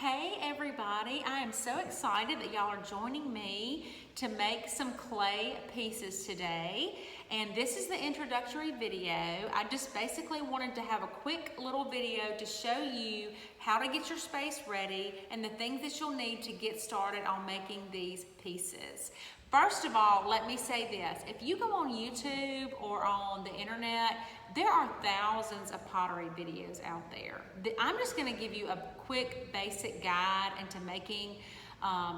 Hey everybody, I am so excited that y'all are joining me to make some clay pieces today. And this is the introductory video. I just basically wanted to have a quick little video to show you how to get your space ready and the things that you'll need to get started on making these pieces. First of all, let me say this. If you go on YouTube or on the internet, there are thousands of pottery videos out there. I'm just going to give you a quick basic guide into making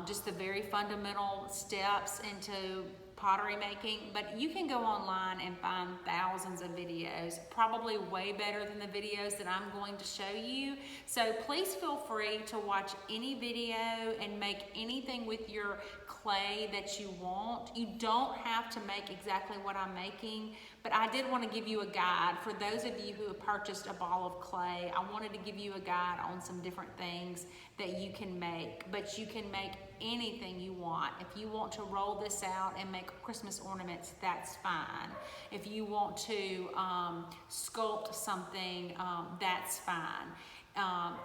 just the very fundamental steps into pottery making, but you can go online and find thousands of videos, probably way better than the videos that I'm going to show you. So please feel free to watch any video and make anything with your clay that you want. You don't have to make exactly what I'm making, but I did want to give you a guide. For those of you who have purchased a ball of clay, I wanted to give you a guide on some different things that you can make, but you can make anything you want. If you want to roll this out and make Christmas ornaments, that's fine. If you want to sculpt something, that's fine.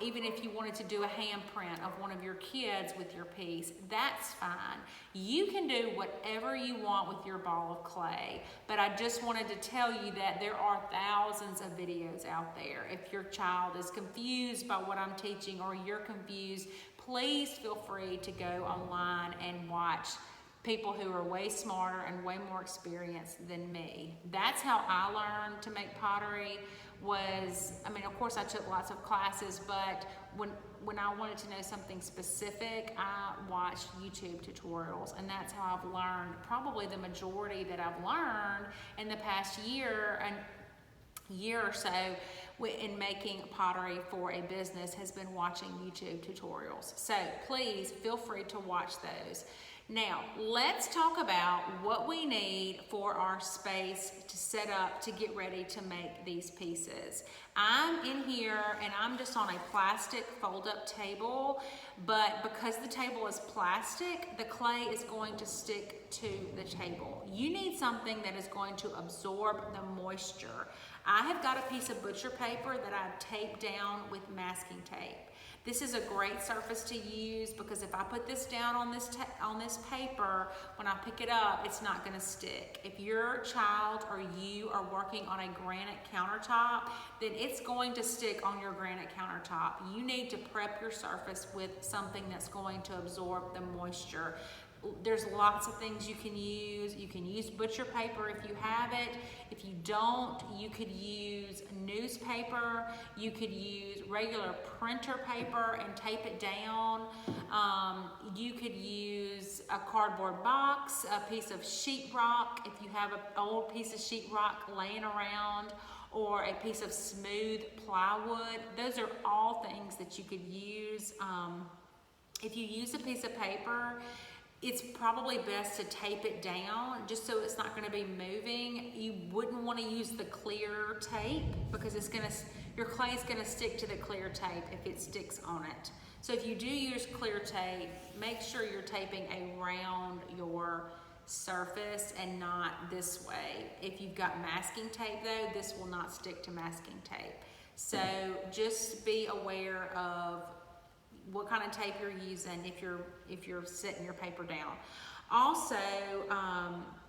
Even if you wanted to do a handprint of one of your kids with your piece, that's fine. You can do whatever you want with your ball of clay, but I just wanted to tell you that there are thousands of videos out there. If your child is confused by what I'm teaching or you're confused, please feel free to go online and watch people who are way smarter and way more experienced than me. That's how I learned to make pottery. Of course I took lots of classes, but when I wanted to know something specific, I watched YouTube tutorials, and that's how I've learned probably the majority that I've learned in the past year or so in making pottery for a business has been watching YouTube tutorials. So please feel free to watch those. Now, let's talk about what we need for our space to set up to get ready to make these pieces. I'm in here and I'm just on a plastic fold-up table, but because the table is plastic, the clay is going to stick to the table. You need something that is going to absorb the moisture. I have got a piece of butcher paper that I've taped down with masking tape. This is a great surface to use because if I put this down on this paper, when I pick it up, it's not going to stick. If your child or you are working on a granite countertop, then it's going to stick on your granite countertop. You need to prep your surface with something that's going to absorb the moisture. There's lots of things you can use. You can use butcher paper if you have it. If you don't, you could use newspaper. You could use regular printer paper and tape it down. You could use a cardboard box, a piece of sheetrock if you have an old piece of sheetrock laying around, or a piece of smooth plywood. Those are all things that you could use. If you use a piece of paper, it's probably best to tape it down just so it's not going to be moving. You wouldn't want to use the clear tape because your clay is going to stick to the clear tape if it sticks on it. So if you do use clear tape, make sure you're taping around your surface and not this way. If you've got masking tape though, this will not stick to masking tape. So just be aware of what kind of tape you're using if you're setting your paper down. Also,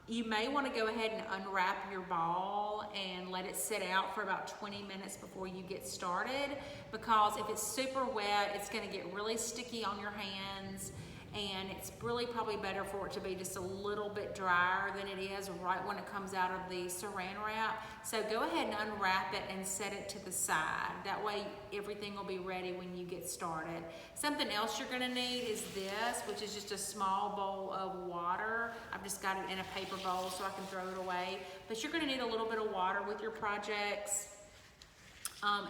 you may want to go ahead and unwrap your ball and let it sit out for about 20 minutes before you get started, because if it's super wet, it's going to get really sticky on your hands, and it's really probably better for it to be just a little bit drier than it is right when it comes out of the saran wrap. So go ahead and unwrap it and set it to the side. That way everything will be ready when you get started. Something else you're gonna need is this, which is just a small bowl of water. I've just got it in a paper bowl so I can throw it away. But you're gonna need a little bit of water with your projects.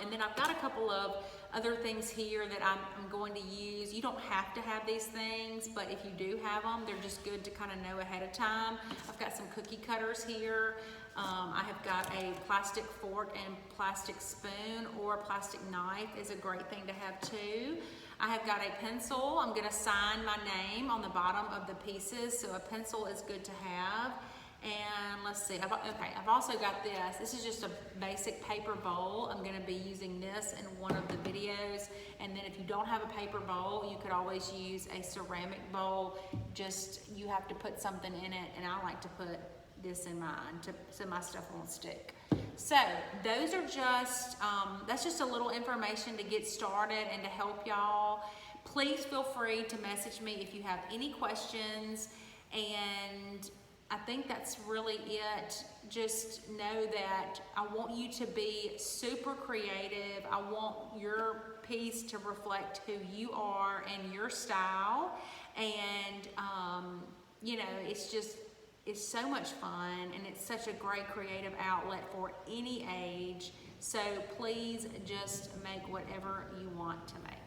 And then I've got a couple of other things here that I'm going to use. You don't have to have these things, but if you do have them, they're just good to kind of know ahead of time. I've got some cookie cutters here. I have got a plastic fork and plastic spoon, or a plastic knife is a great thing to have too. I have got a pencil. I'm going to sign my name on the bottom of the pieces, so a pencil is good to have. And let's see, I've also got this. This is just a basic paper bowl. I'm gonna be using this in one of the videos. And then if you don't have a paper bowl, you could always use a ceramic bowl. Just, you have to put something in it, and I like to put this in mine so my stuff won't stick. So those are just, that's just a little information to get started and to help y'all. Please feel free to message me if you have any questions, and I think that's really it. Just know that I want you to be super creative. I want your piece to reflect who you are and your style. And, you know, it's so much fun, and it's such a great creative outlet for any age. So please just make whatever you want to make.